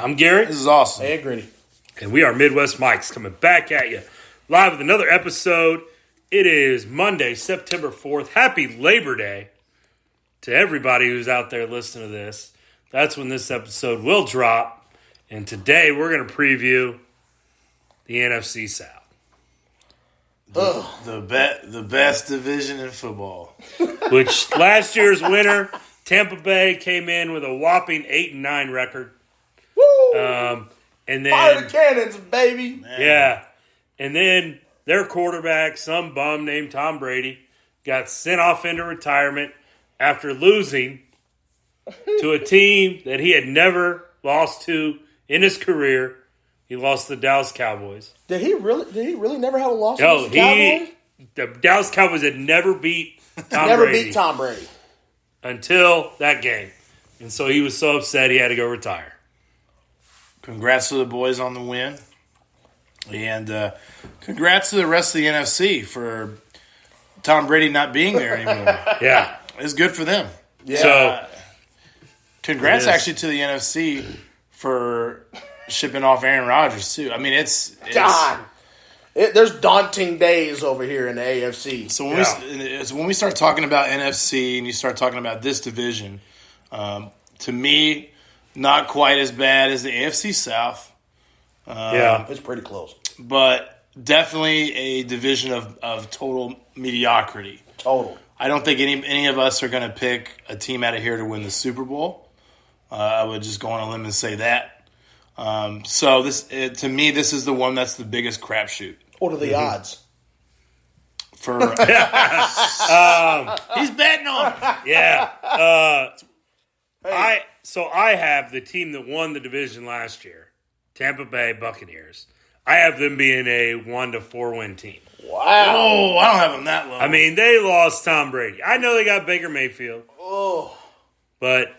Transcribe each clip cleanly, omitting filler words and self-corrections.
I'm Gary. This is awesome. Hey, Gritty. And we are Midwest Mikes coming back at you live with another episode. It is Monday, September 4th. Happy Labor Day to everybody who's out there listening to this. That's when this episode will drop. And today we're going to preview the NFC South. The best division in football. Which last year's winner, Tampa Bay, came in with a whopping 8-9 record. Woo! And then Fire the cannons, baby. Man. Yeah. And then their quarterback, some bum named Tom Brady, got sent off into retirement after losing to a team that he had never lost to in his career. He lost to the Dallas Cowboys. Did he really never have a loss No, against the Cowboys? the Dallas Cowboys had never beat Tom Never Brady beat Tom Brady. until that game. And so he was so upset he had to go retire. Congrats to the boys on the win. And congrats to the rest of the NFC for Tom Brady not being there anymore. Yeah. It's good for them. Yeah. So, Congrats actually to the NFC for shipping off Aaron Rodgers, too. I mean, it's God. There's daunting days over here in the AFC. So when we start talking about NFC and you start talking about this division, to me, not quite as bad as the AFC South. It's pretty close. But definitely a division of total mediocrity. Total. I don't think any of us are going to pick a team out of here to win the Super Bowl. I would just go on a limb and say that. So to me, this is the one that's the biggest crapshoot. What are the odds? For he's betting on. yeah. I have the team that won the division last year, Tampa Bay Buccaneers. I have them being a 1-4 win team. Wow. Oh, I don't have them that low. I mean, they lost Tom Brady. I know they got Baker Mayfield. Oh. But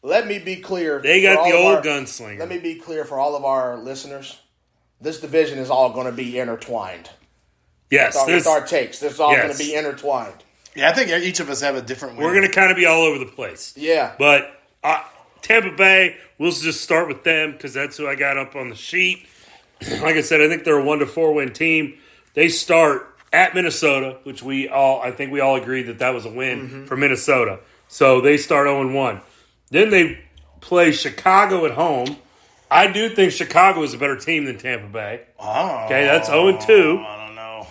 Let me be clear. they got the old gunslinger. Let me be clear for all of our listeners. This division is all going to be intertwined. Yes. With our takes. This is all going to be intertwined. Yeah, I think each of us have a different win. We're going to kind of be all over the place. Yeah. But Tampa Bay, we'll just start with them because that's who I got up on the sheet. Like I said, I think they're a 1-4 win team. They start at Minnesota, which I think we all agreed that was a win for Minnesota. So they start 0-1. Then they play Chicago at home. I do think Chicago is a better team than Tampa Bay. Oh, Okay, that's 0-2. I don't know.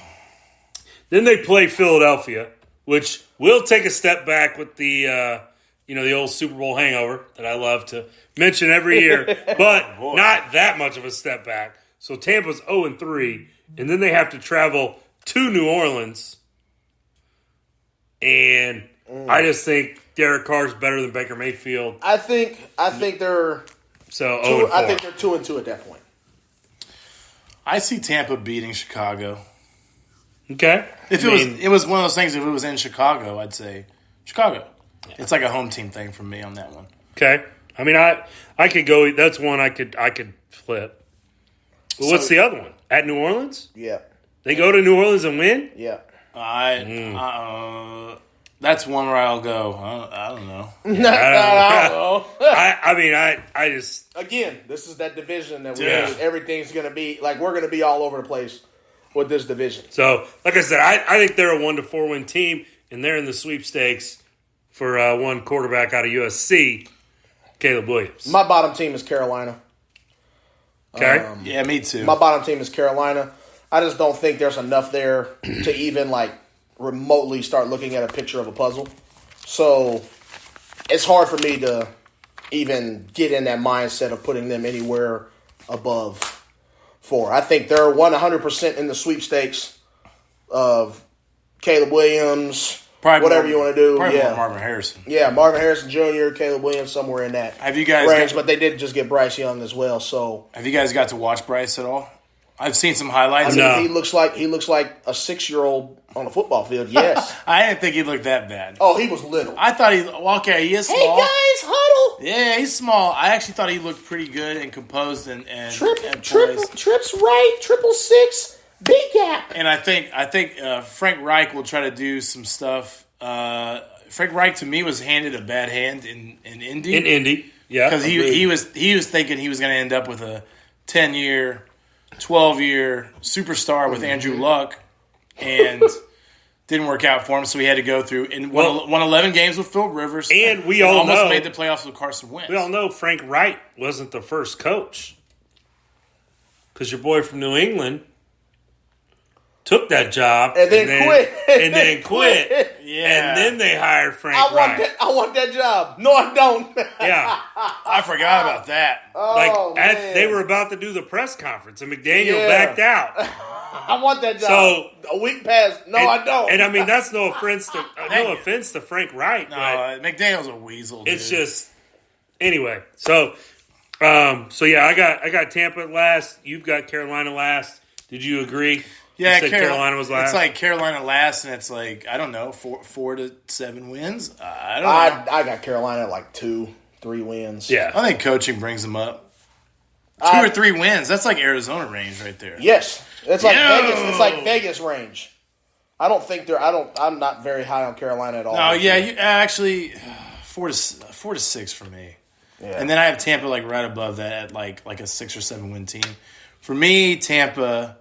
Then they play Philadelphia, which will take a step back with the the old Super Bowl hangover that I love to mention every year, but not that much of a step back. So Tampa's 0-3, and then they have to travel to New Orleans. And I just think Derek Carr's better than Baker Mayfield. I think they're So 0-4. I think they're 2-2 at that point. I see Tampa beating Chicago. Okay. If it was one of those things, if it was in Chicago, I'd say Chicago. Yeah. It's like a home team thing for me on that one. Okay. I mean, I could go. That's one I could flip. But what's the other one? At New Orleans? Yeah. They go to New Orleans and win? Yeah. That's one where I'll go. I don't know. I don't know. I just... Again, this is that division that everything's going to be, like, we're going to be all over the place with this division. So, like I said, I think they're a 1-4 win team, and they're in the sweepstakes for one quarterback out of USC, Caleb Williams. My bottom team is Carolina. Okay. Yeah, me too. My bottom team is Carolina. I just don't think there's enough there to even, like, remotely start looking at a picture of a puzzle. So it's hard for me to even get in that mindset of putting them anywhere above 4. I think they're 100% in the sweepstakes of Caleb Williams, probably whatever you want to do. Probably yeah. Marvin Harrison. Yeah, Marvin Harrison Jr., Caleb Williams, somewhere in that Have you guys range. But they did just get Bryce Young as well. So have you guys got to watch Bryce at all? I've seen some highlights. I mean, he looks like a 6-year-old on a football field. Yes. I didn't think he looked that bad. Oh, he was little. I thought he is small. Hey guys, huddle. Yeah, he's small. I actually thought he looked pretty good and composed and trips right, 666, big gap. And I think Frank Reich will try to do some stuff. Frank Reich to me was handed a bad hand in Indy. Yeah, because he was thinking he was going to end up with a 10-year, 12-year superstar with Andrew Luck, and didn't work out for him. So he had to go through and won 11 games with Phil Rivers, and we all almost know, made the playoffs with Carson Wentz. We all know Frank Wright wasn't the first coach because your boy from New England took that job and then quit. And then quit. Yeah. And then they hired Frank Wright. I want that job. No, I don't. Yeah. I forgot about that. Man. They were about to do the press conference, and McDaniel backed out. I want that job. So a week passed. No, I don't. And I mean, that's no offense to Frank Wright. No, but McDaniel's a weasel. Dude. it's just anyway. So yeah, I got Tampa last. You've got Carolina last. Did you agree? Yeah, you said Carolina was last. It's like Carolina last, and it's like I don't know, 4 to 7 wins. I don't know. I got Carolina at like 2-3 wins. Yeah, I think coaching brings them up. 2 or 3 wins. That's like Arizona range right there. Yes, it's like Vegas. It's like Vegas range. I'm not very high on Carolina at all. No, yeah, you actually 4 to 6 for me. Yeah. And then I have Tampa like right above that at like a 6 or 7 win team. For me, Tampa.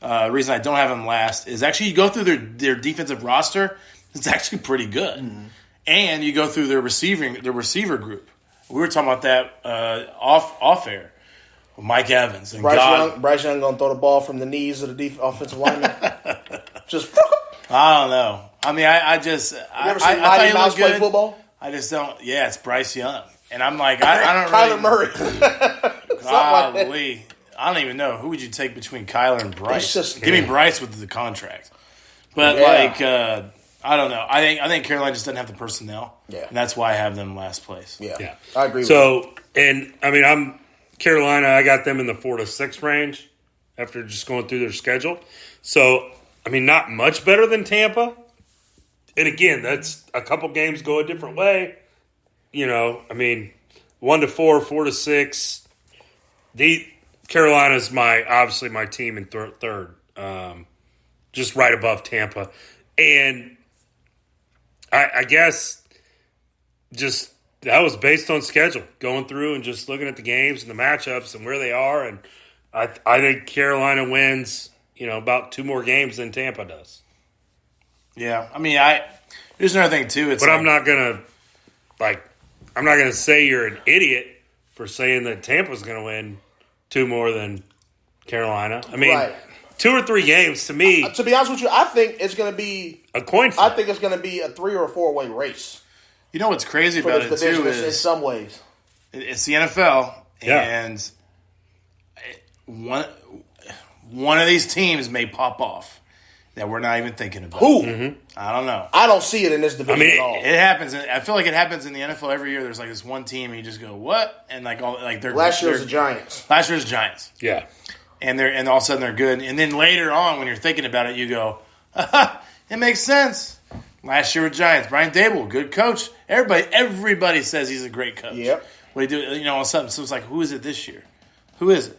The reason I don't have them last is actually you go through their defensive roster. It's actually pretty good, and you go through their receiver group. We were talking about that off air. Mike Evans and Bryce Young gonna throw the ball from the knees of the offensive lineman. Just I don't know. I mean, I just you ever I seen thought Mighty he Mouse looked play good. Football? I just don't. Yeah, it's Bryce Young, and I'm like I don't Kyler really. Murray. Golly. I don't even know. Who would you take between Kyler and Bryce? Give me Bryce with the contract. But, I don't know. I think Carolina just doesn't have the personnel. Yeah. And that's why I have them last place. Yeah. I agree with So, and I mean, I'm Carolina. I got them in the 4 to 6 range after just going through their schedule. So, I mean, not much better than Tampa. And again, that's a couple games go a different way. You know, I mean, 1 to 4, 4 to 6. Carolina's obviously my team in third, just right above Tampa. And I guess just that was based on schedule, going through and just looking at the games and the matchups and where they are. And I think Carolina wins, about 2 more games than Tampa does. Yeah. I mean, there's another thing, too. But I'm not going to say you're an idiot for saying that Tampa's going to win 2 more than Carolina. I mean, 2 or 3 games to me. To be honest with you, I think it's going to be a coin flip. I think it's going to be a 3 or 4-way race. You know what's crazy about it too is in some ways it's the NFL, and one of these teams may pop off that we're not even thinking about. Who? Mm-hmm. I don't know. I don't see it in this division at all. It happens. I feel like it happens in the NFL every year. There's like this one team, and you just go, "What?" And like they're last year's the Giants. Last year's Giants. Yeah. And all of a sudden they're good. And then later on, when you're thinking about it, you go, it makes sense. Last year with Giants, Brian Dable, good coach. Everybody says he's a great coach. Yep. What do you do? All of a sudden, so it's like, who is it this year? Who is it?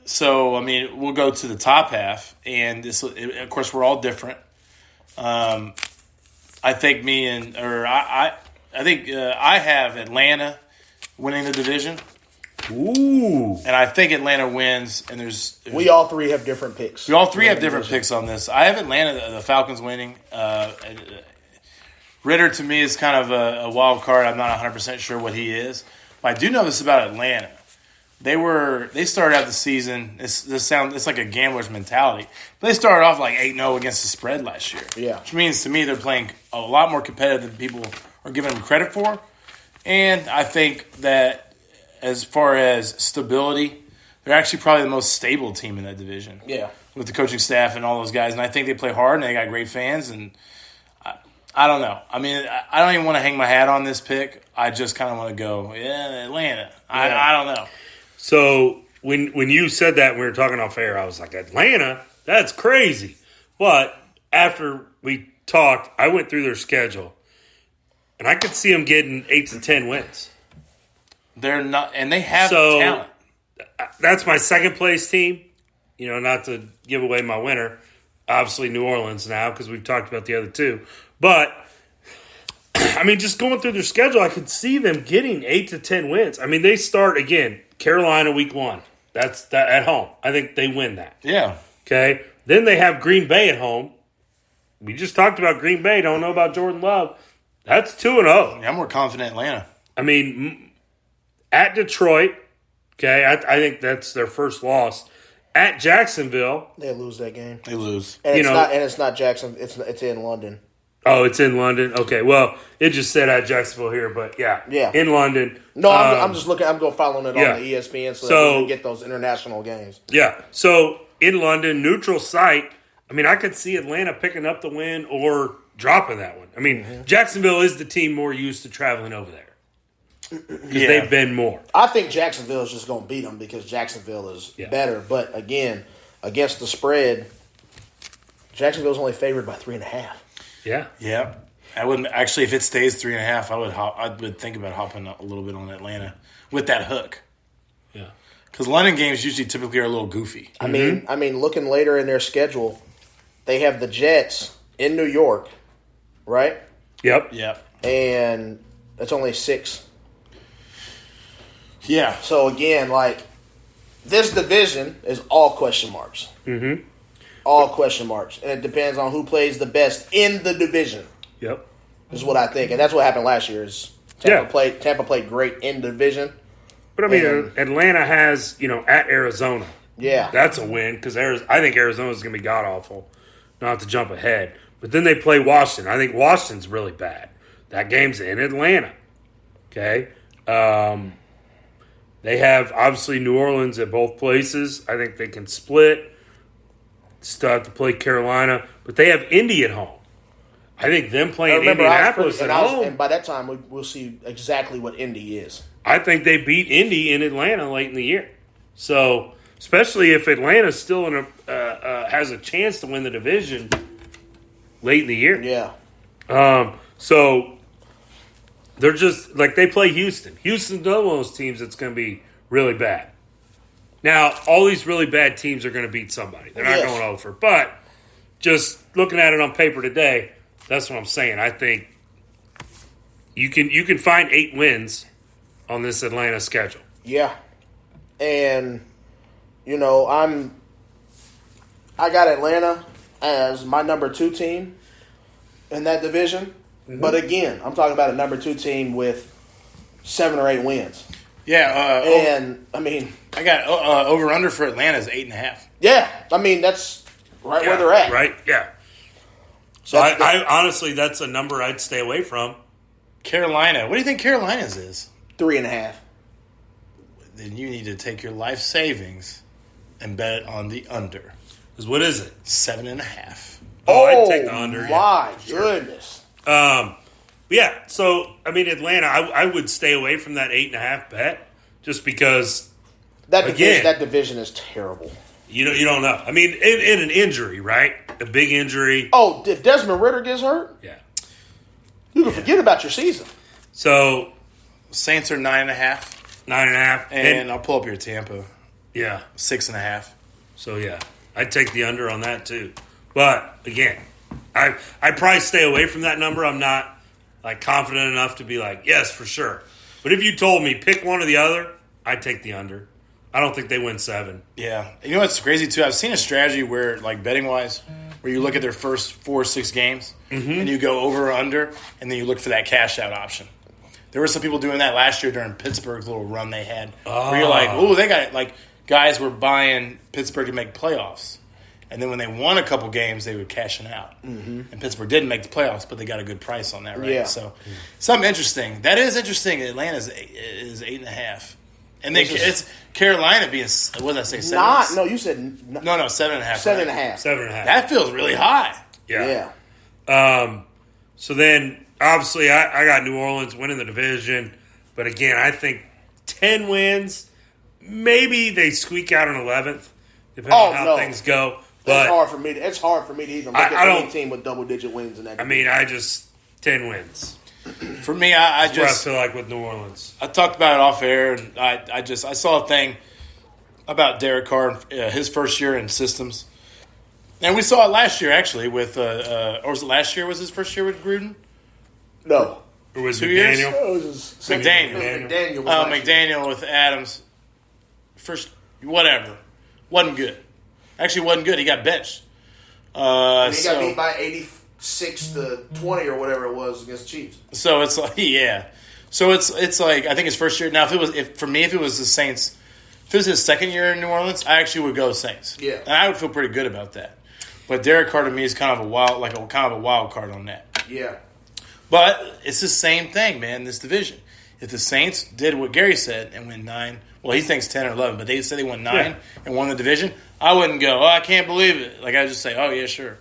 So I mean, we'll go to the top half, and of course, we're all different. I think I have Atlanta winning the division. Ooh. And I think Atlanta wins, and we all 3 have different picks. We all 3 have different picks on this. I have Atlanta, the Falcons winning. Ritter, to me, is kind of a wild card. I'm not 100% sure what he is. But I do know this about Atlanta. They started out the season, it's like a gambler's mentality. But they started off like 8-0 against the spread last year. Yeah. Which means to me they're playing a lot more competitive than people are giving them credit for. And I think that as far as stability, they're actually probably the most stable team in that division. Yeah. With the coaching staff and all those guys. And I think they play hard and they got great fans. And I don't know. I mean, I don't even want to hang my hat on this pick. I just kind of want to go, Atlanta. I don't know. So when you said that when we were talking off air, I was like, Atlanta? That's crazy. But after we talked, I went through their schedule. And I could see them getting 8 to 10 wins. They're not, and they have talent. That's my second place team. Not to give away my winner. Obviously, New Orleans now because we've talked about the other 2. But I mean, just going through their schedule, I could see them getting 8 to 10 wins. I mean, they start, again, Carolina week 1. That's that at home. I think they win that. Yeah. Okay? Then they have Green Bay at home. We just talked about Green Bay. Don't know about Jordan Love. That's 2-0. I'm more confident Atlanta. I mean, at Detroit, okay, I think that's their first loss. At Jacksonville, They lose that game. They lose. And You it's not Jackson. It's in London. oh, it's in London. Okay, well, it just said at Jacksonville here, but yeah, in London. No, I'm just looking. I'm going following it yeah. on the ESPN so that So- we can get those international games. Yeah, so in London, neutral site. I mean, I could see Atlanta picking up the win or dropping that one. I mean, Jacksonville is the team more used to traveling over there because they've been more. I think Jacksonville is just going to beat them because Jacksonville is Yeah. better. But again, against the spread, Jacksonville's only favored by 3.5. Yeah, Yeah. I wouldn't actually. If it stays 3.5, I would think about hopping a little bit on Atlanta with that hook. yeah, Because London games typically are a little goofy. I mean, looking later in their schedule, they have the Jets in New York, right? yep, Yeah. And it's only 6. Yeah. So again, like this division is all question marks. Mm-hmm. All question marks, and it depends on who plays the best in the division. yep. Is what I think, and that's what happened last year. Is Tampa Yeah. played great in the division. But I mean, And- Atlanta has at Arizona. Yeah, That's a win because I think Arizona's going to be god awful. Not to jump ahead, but then they play Washington. I think Washington's really bad. That game's in Atlanta. Okay, they have obviously New Orleans at both places. I think they can split. Still have to play Carolina, but they have Indy at home. I think them playing Indianapolis at home. and by that time we'll see exactly what Indy is. I think they beat Indy in Atlanta late in the year. So, especially if Atlanta still has a chance to win the division late in the year. Yeah, So they're just like they play Houston. Houston's another one of those teams that's going to be really bad. Now, all these really bad teams are going to beat somebody. They're not Yes. going over. But just looking at it on paper today, that's what I'm saying. I think you can find 8 wins on this Atlanta schedule. yeah, and I got Atlanta as my number 2 team in that division. Mm-hmm. But again, I'm talking about a number 2 team with 7 or 8 wins. Yeah. And I mean, I got over under for Atlanta is 8.5. yeah, I mean that's right where they're at. Right? Yeah. So I honestly, that's a number I'd stay away from. Carolina. What do you think Carolina's is? 3.5. Then you need to take your life savings and bet it on the under. Because what is it? 7.5. Oh, I'd take the under. My goodness. Yeah, so, I mean, Atlanta, I would stay away from that 8.5 bet just because That division is terrible. you don't know. I mean, in an injury, right? A big injury. Oh, if Desmond Ritter gets hurt, Yeah. you can forget about your season. So, Saints are 9.5. 9.5. And I'll pull up your Tampa. Yeah. 6.5. So, yeah, I'd take the under on that, too. But, again, I'd probably stay away from that number. I'm not, confident enough to be like, yes, for sure. But if you told me pick one or the other, I'd take the under. I don't think they win 7. Yeah. You know what's crazy, too? I've seen a strategy where, betting-wise, where you look at their first 4 or 6 games, and you go over or under, and then you look for that cash-out option. There were some people doing that last year during Pittsburgh's little run they had. Where you're like, oh, they got it. Guys were buying Pittsburgh to make playoffs. And then when they won a couple games, they would cash it out. Mm-hmm. And Pittsburgh didn't make the playoffs, but they got a good price on that, right? Yeah. So something interesting. That is interesting. Atlanta is 8.5. And then it's Carolina being, what did I say, 7? No, you said No, 7.5. 7.5. 7.5. That feels really high. Yeah. Yeah. So then, obviously, I got New Orleans winning the division. But again, I think 10 wins. Maybe they squeak out an 11th, depending on how things go. But It's hard for me to even look at any team with double-digit wins in that. I mean, 10 wins. For me, I That's what I just feel like with New Orleans. I talked about it off air, and I saw a thing about Derek Carr, his first year in systems, and we saw it last year actually with, or was it last year? Was his first year with Gruden? No. Or was 2 years? McDaniel? Oh, it was his McDaniel. McDaniel. Was McDaniel with Adams. First, whatever. Wasn't good. Actually, wasn't good. He got benched. He got beat by 86-20 or whatever it was against the Chiefs. So it's like, yeah. So it's like, I think his first year. Now, if it was the Saints, if it was his second year in New Orleans, I actually would go Saints. Yeah. And I would feel pretty good about that. But Derek Carr to me is kind of a wild card on that. Yeah. But it's the same thing, man, this division. If the Saints did what Gary said and win 9, well, he thinks 10 or 11, but they said they won 9 and won the division, I wouldn't go, I can't believe it. Like, I'd just say, oh, yeah, sure.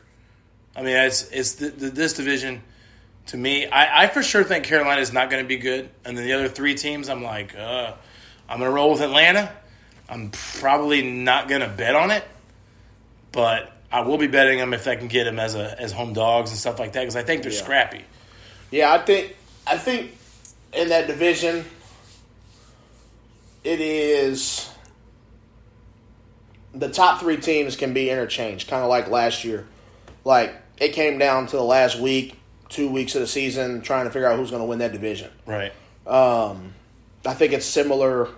I mean, this division, to me, I for sure think Carolina is not going to be good. And then the other 3 teams, I'm like, I'm going to roll with Atlanta. I'm probably not going to bet on it, but I will be betting them if I can get them as home dogs and stuff like that because I think they're scrappy. Yeah, I think in that division, it is the top 3 teams can be interchanged, kind of like last year. Like, it came down to the last week, 2 weeks of the season, trying to figure out who's going to win that division. Right. I think it's similar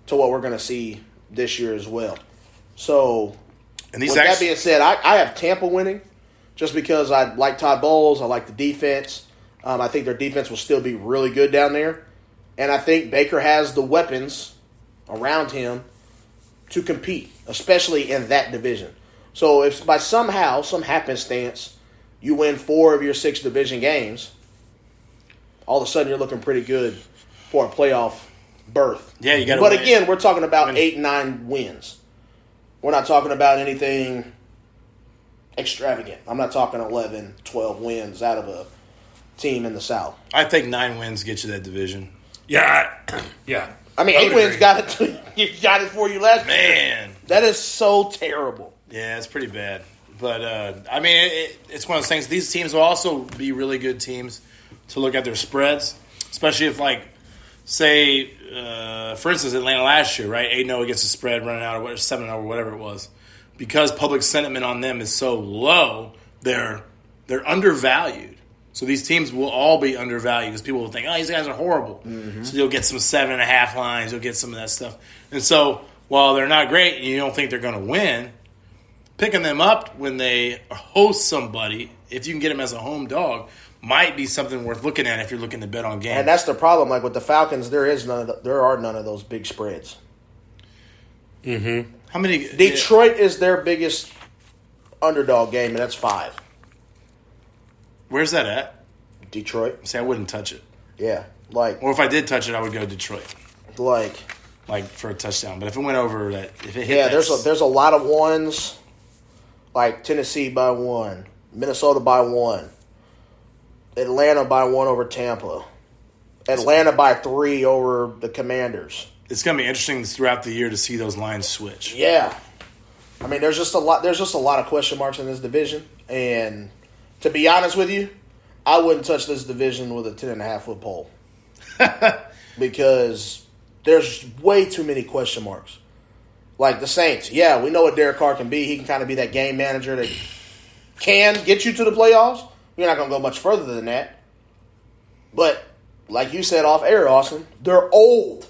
to what we're going to see this year as well. So, with that being said, I have Tampa winning just because I like Todd Bowles. I like the defense. I think their defense will still be really good down there. And I think Baker has the weapons around him to compete, especially in that division. So if by some happenstance, you win 4 of your 6 division games, all of a sudden you're looking pretty good for a playoff berth. Yeah, you got to But again, we're talking about 8, 9 wins. We're not talking about anything extravagant. I'm not talking 11, 12 wins out of a team in the South. I think 9 wins get you that division. Yeah. I mean, 8 wins got it for you last year. Man. That is so terrible. Yeah, it's pretty bad. But, I mean, it's one of those things. These teams will also be really good teams to look at their spreads, especially if, like, say, for instance, Atlanta last year, right? 8-0 against the spread, running out or 7-0 or whatever it was. Because public sentiment on them is so low, they're undervalued. So these teams will all be undervalued because people will think, oh, these guys are horrible. Mm-hmm. So you'll get some 7.5 lines. You'll get some of that stuff. And so while they're not great and you don't think they're going to win, picking them up when they host somebody, if you can get them as a home dog, might be something worth looking at if you're looking to bet on games. And that's the problem. Like with the Falcons, there are none of those big spreads. Mm-hmm. How many? Detroit is their biggest underdog game, and that's 5. Where's that at? Detroit. See, I wouldn't touch it. Yeah, like. Or if I did touch it, I would go Detroit. Like for a touchdown. But if it went over that, if it hit, yeah, there's a lot of ones. Like Tennessee by 1, Minnesota by 1, Atlanta by 1 over Tampa, Atlanta by 3 over the Commanders. It's going to be interesting throughout the year to see those lines switch. Yeah, I mean, there's just a lot of question marks in this division, and to be honest with you, I wouldn't touch this division with a 10.5-foot pole because there's way too many question marks. Like the Saints, yeah, we know what Derek Carr can be. He can kind of be that game manager that can get you to the playoffs. You're not going to go much further than that. But like you said off air, Austin, they're old.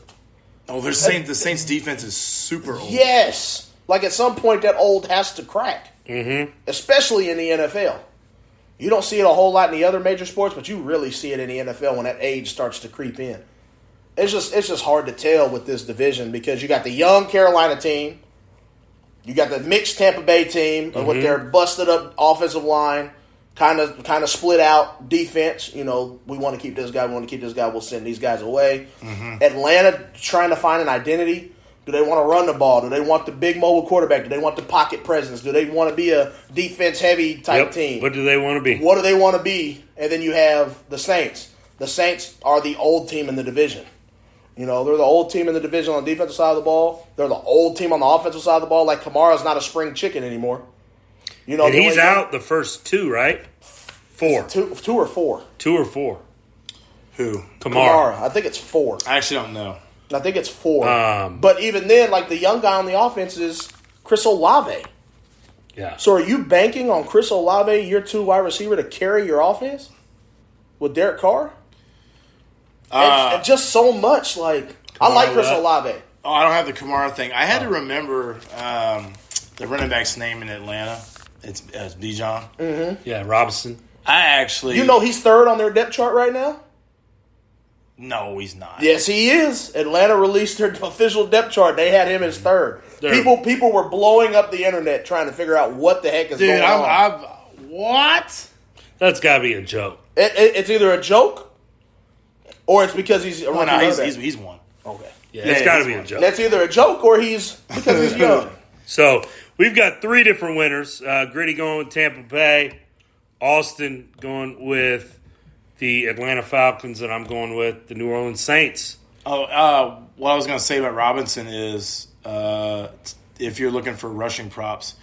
Oh, the Saints defense is super old. Yes. Like at some point that old has to crack. Mm-hmm. Especially in the NFL. You don't see it a whole lot in the other major sports, but you really see it in the NFL when that age starts to creep in. It's just hard to tell with this division because you got the young Carolina team, you got the mixed Tampa Bay team with their busted up offensive line, kind of split out defense. You know, we want to keep this guy, we'll send these guys away. Mm-hmm. Atlanta trying to find an identity. Do they want to run the ball? Do they want the big mobile quarterback? Do they want the pocket presence? Do they want to be a defense-heavy type team? What do they want to be? What do they want to be? And then you have the Saints. The Saints are the old team in the division. You know, they're the old team in the division on the defensive side of the ball. They're the old team on the offensive side of the ball. Like Kamara's not a spring chicken anymore. You know, and he's out the first 2, right? 4. 2 or 4. 2 or 4. Who? Kamara. I think it's 4. I actually don't know. I think it's 4. But even then, like the young guy on the offense is Chris Olave. Yeah. So are you banking on Chris Olave, year 2 wide receiver, to carry your offense with Derek Carr? And just so much. Like, I like Chris Olave. Oh, I don't have the Kamara thing. I had to remember the running back's name in Atlanta. It's Bijan. Mm-hmm. Yeah, Robinson. I actually... You know he's third on their depth chart right now? No, he's not. Yes, he is. Atlanta released their official depth chart. They had him as third. People were blowing up the internet trying to figure out what the heck is going on. What? That's got to be a joke. It's either a joke or it's because he's a rookie. He's one. Okay. Yeah, it's got to be a joke. That's either a joke or because he's young. So we've got three different winners. Gritty going with Tampa Bay. Austin going with the Atlanta Falcons, and I'm going with the New Orleans Saints. What I was going to say about Robinson is if you're looking for rushing props,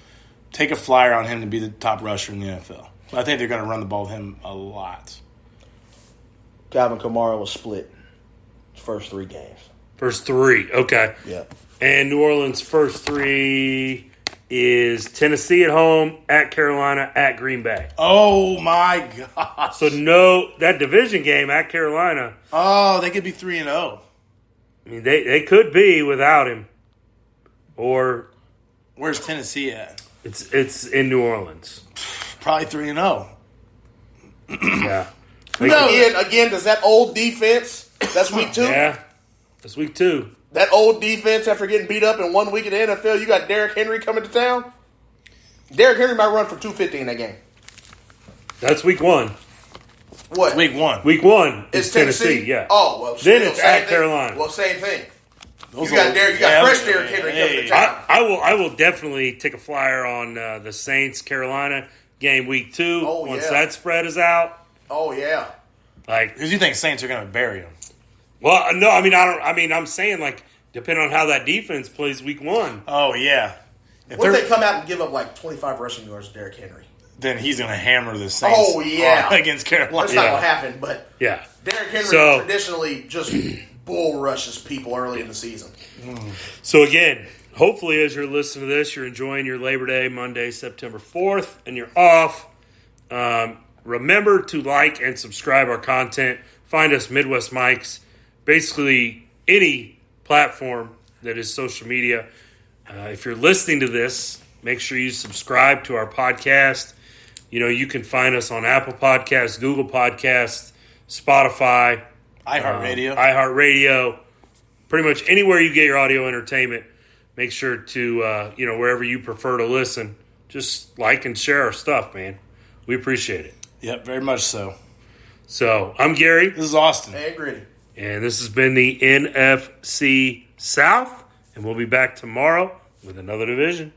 take a flyer on him to be the top rusher in the NFL. I think they're going to run the ball with him a lot. Calvin Kamara was split his first 3 games. First 3, okay. Yeah. And New Orleans' first 3 is Tennessee at home, at Carolina, at Green Bay. Oh, my God. So, that division game at Carolina. Oh, they could be 3-0. I mean, they could be without him. Or. Where's Tennessee at? It's in New Orleans. Probably 3-0. Yeah. Again, does that old defense, that's week 2? Yeah. That's week 2. That old defense, after getting beat up in 1 week in the NFL, you got Derrick Henry coming to town. Derrick Henry might run for 250 in that game. That's week 1. What? Week 1. Week 1 is It's Tennessee. Yeah. Oh, well. Then it's at Carolina. Well, same thing. You got fresh Derrick Henry coming to town. I will definitely take a flyer on the Saints Carolina game week 2 once that spread is out. Oh yeah. Because you think Saints are going to bury him. Well, no, I mean I'm saying depending on how that defense plays week 1. Oh yeah. What if they come out and give up 25 rushing yards to Derrick Henry? Then he's going to hammer the Saints. Oh yeah. Against Carolina. That's not going to happen. But yeah, Derrick Henry traditionally just bull rushes people early in the season. So again, hopefully as you're listening to this, you're enjoying your Labor Day, Monday, September 4th, and you're off. Remember to like and subscribe our content. Find us Midwest Mics, basically any platform that is social media. If you're listening to this, make sure you subscribe to our podcast. You can find us on Apple Podcasts, Google Podcasts, Spotify, iHeartRadio, pretty much anywhere you get your audio entertainment. Make sure to, wherever you prefer to listen, just like and share our stuff, man. We appreciate it. Yep, very much so. So, I'm Gary. This is Austin. Hey, Gritty. And this has been the NFC South. And we'll be back tomorrow with another division.